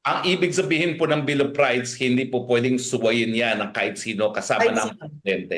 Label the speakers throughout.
Speaker 1: Ang ibig sabihin po ng Bill of Rights, hindi po pwedeng suwayin yan ng kahit sino kasama
Speaker 2: Kahit
Speaker 1: ng
Speaker 2: sino.
Speaker 1: presidente.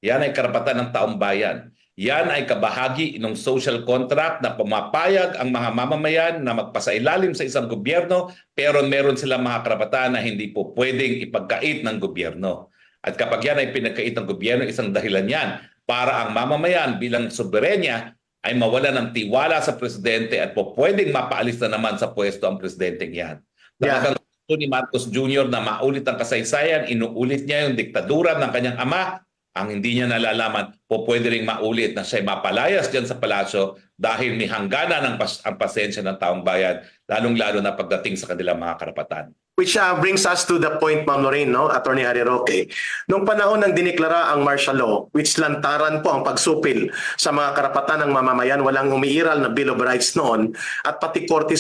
Speaker 1: Yan ay karapatan ng taong bayan. Yan ay kabahagi ng social contract na pumapayag ang mga mamamayan na magpasailalim sa isang gobyerno, pero meron silang mga karapatan na hindi po pwedeng ipagkait ng gobyerno. At kapag yan ay pinagkait ng gobyerno, isang dahilan yan para ang mamamayan bilang soberenya ay mawala ng tiwala sa presidente at po pwedeng mapaalis na naman sa pwesto ang presidenteng yan. Talagang gusto ni Marcos Jr. na maulit ang kasaysayan, inuulit niya yung diktadura ng kanyang ama. Ang hindi niya nalalaman, po pwede ring maulit na siya'y mapalayas dyan sa palasyo dahil may hangganan ang pasensya ng taong bayan, lalong-lalo na pagdating sa kanilang mga karapatan.
Speaker 3: Which brings us to the point, Ma'am Lorraine, no? Attorney Harry Roque. Noong panahon ng diniklara ang martial law, which lantaran po ang pagsupil sa mga karapatan ng mamamayan, walang umiiral na Bill of Rights noon, at pati Korte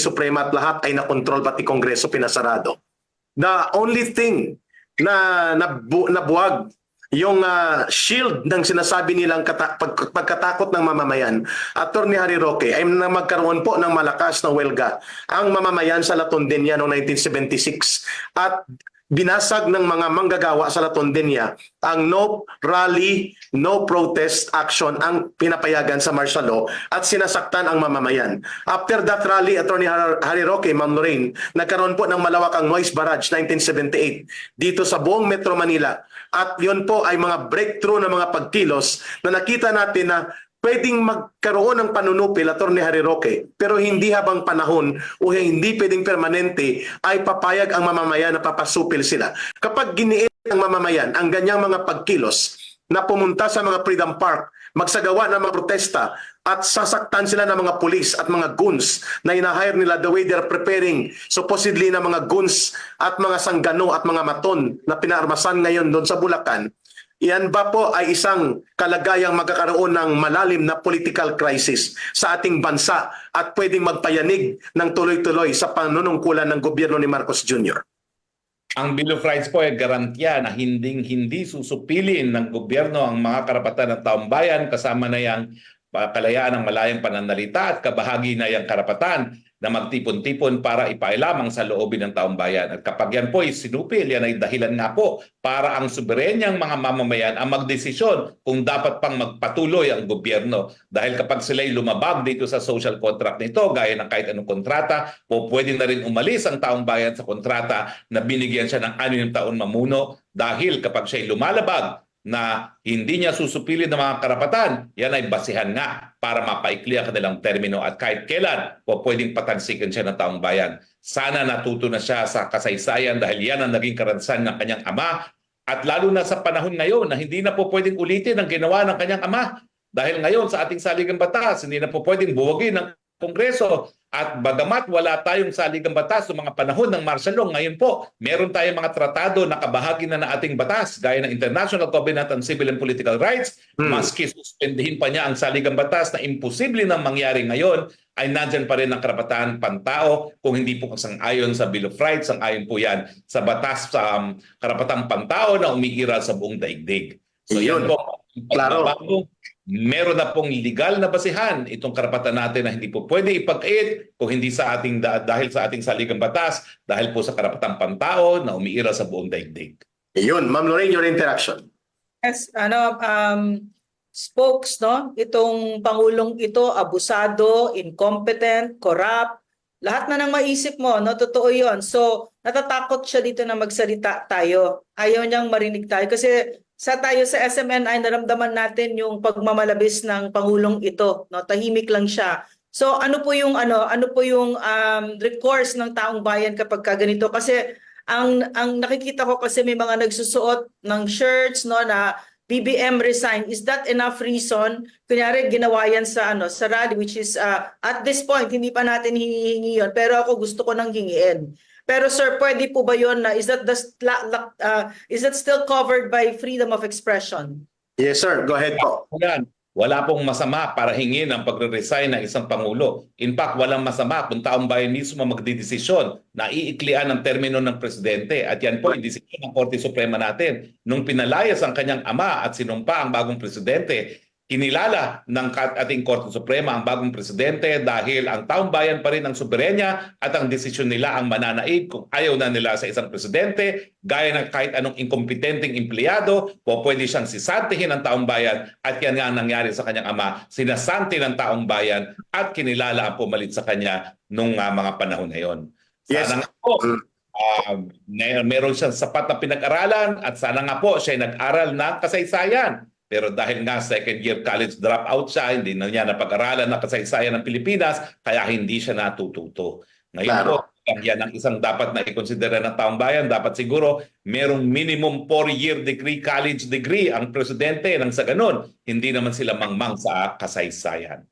Speaker 3: Suprema at lahat ay nakontrol, pati Kongreso pinasarado. The only thing na nabuwag yung shield ng sinasabi nilang pagkatakot ng mamamayan, Attorney Harry Roque, ay na magkaroon po ng malakas na welga ang mamamayan sa Latondenia noong 1976 at binasag ng mga manggagawa sa Latondenia ang no rally, no protest action ang pinapayagan sa martial law at sinasaktan ang mamamayan. After that rally, Attorney Harry Roque, Ma'am Lorraine, nagkaroon po ng malawakang noise barrage 1978 dito sa buong Metro Manila. At yun po ay mga breakthrough na mga pagkilos na nakita natin na pwedeng magkaroon ng panunupil, Attorney Harry Roque, pero hindi habang panahon o hindi pwedeng permanente ay papayag ang mamamayan na papasupil sila. Kapag giniit ng mamamayan ang ganyang mga pagkilos na pumunta sa mga Freedom Park, magsagawa ng mga protesta at sasaktan sila ng mga pulis at mga goons na inahire nila the way they're preparing supposedly na mga goons at mga sanggano at mga maton na pinaarmasan ngayon doon sa Bulacan, yan ba po ay isang kalagayang magkakaroon ng malalim na political crisis sa ating bansa at pwedeng magpayanig ng tuloy-tuloy sa panunungkulan ng gobyerno ni Marcos Jr.?
Speaker 1: Ang Bill of Rights po ay garantiya na hindi susupilin ng gobyerno ang mga karapatan ng taong bayan, kasama na yung kalayaan ng malayang pananalita at kabahagi na yung karapatan na magtipon-tipon para ipailamang sa loobin ng taong bayan. At kapag yan po ay sinupil, yan ay dahilan nga po para ang soberenyang mga mamamayan ang magdesisyon kung dapat pang magpatuloy ang gobyerno. Dahil kapag sila'y lumabag dito sa social contract nito, gaya ng kahit anong kontrata, po pwede na rin umalis ang taong bayan sa kontrata na binigyan siya ng 6 taon mamuno. Dahil kapag siya'y lumalabag na hindi niya susupilin ng mga karapatan, yan ay basihan nga para mapaikli ang kanilang termino at kahit kailan po pwedeng patalsikan siya ng taong bayan. Sana natuto na siya sa kasaysayan dahil yan ang naging karanasan ng kanyang ama at lalo na sa panahon ngayon na hindi na po pwedeng ulitin ang ginawa ng kanyang ama. Dahil ngayon sa ating saligang batas, hindi na po pwedeng buwagin ng Kongreso. At bagamat wala tayong saligang batas sa mga panahon ng martial law, ngayon po meron tayong mga tratado na kabahagi na ng ating batas gaya ng International Covenant on Civil and Political Rights. Maski suspendihin pa niya ang saligang batas na imposible nang mangyari ngayon, ay nandyan pa rin ang karapatan pantao kung hindi po sang-ayon sa Bill of Rights. Sang-ayon po yan sa batas sa karapatang pantao na umiiral sa buong daigdig. So yan po,
Speaker 3: Klaro.
Speaker 1: meron na pong legal na basihan itong karapatan natin na hindi po pwede ipag-ait kung hindi sa ating dahil sa ating saligang batas, dahil po sa karapatang pantao na umiiral sa buong daigdig.
Speaker 3: Yun, Ma'am Lorraine, your interaction.
Speaker 2: Yes, spokes, no? Itong pangulong ito, abusado, incompetent, corrupt, lahat na nang maisip mo, no? Totoo yon. So, natatakot siya dito na magsalita tayo. Ayaw niyang marinig tayo kasi tayo sa SMNI naramdaman natin yung pagmamalabis ng pangulong ito, no? Tahimik lang siya. So ano po yung recourse ng taong bayan kapag ganito? Kasi ang nakikita ko kasi may mga nagsusuot ng shirts, no, na BBM resign. Is that enough reason? Kunyari ginawa yan sa rally, which is at this point hindi pa natin hinihingi yon, pero ako gusto ko nang hingiin. Pero sir, pwede po ba yun na is that still covered by freedom of expression?
Speaker 3: Yes, sir. Go ahead po.
Speaker 1: Wala pong masama para hingin ang pagre-resign ng isang pangulo. In fact, walang masama kung taong bayan mismo magdidesisyon na iiklian ang termino ng presidente. At yan po, yung desisyon ng Korte Suprema natin. Nung pinalayas ang kanyang ama at sinumpa ang bagong presidente, kinilala ng ating Korte Suprema ang bagong presidente dahil ang taong bayan pa rin ang soberenya at ang desisyon nila ang mananaig kung ayaw na nila sa isang presidente, gaya ng kahit anong inkompetenteng empleyado, pwede siyang sisantihin ng taong bayan at yan nga ang nangyari sa kanyang ama, sinasanti ng taong bayan at kinilala ang pumalit sa kanya nung mga panahon na yon.
Speaker 3: Yes.
Speaker 1: Sana nga po, meron siyang sapat na pinag-aralan at sana nga po siya nag-aral ng kasaysayan. Pero dahil nga second year college dropout siya, hindi na niya napag-aralan ng kasaysayan ng Pilipinas, kaya hindi siya natututo. Ngayon
Speaker 3: Claro.
Speaker 1: po, yan ang isang dapat na ikonsidera ng taong bayan. Dapat siguro merong minimum 4-year degree, college degree ang presidente nang sa ganun, hindi naman sila mangmang sa kasaysayan.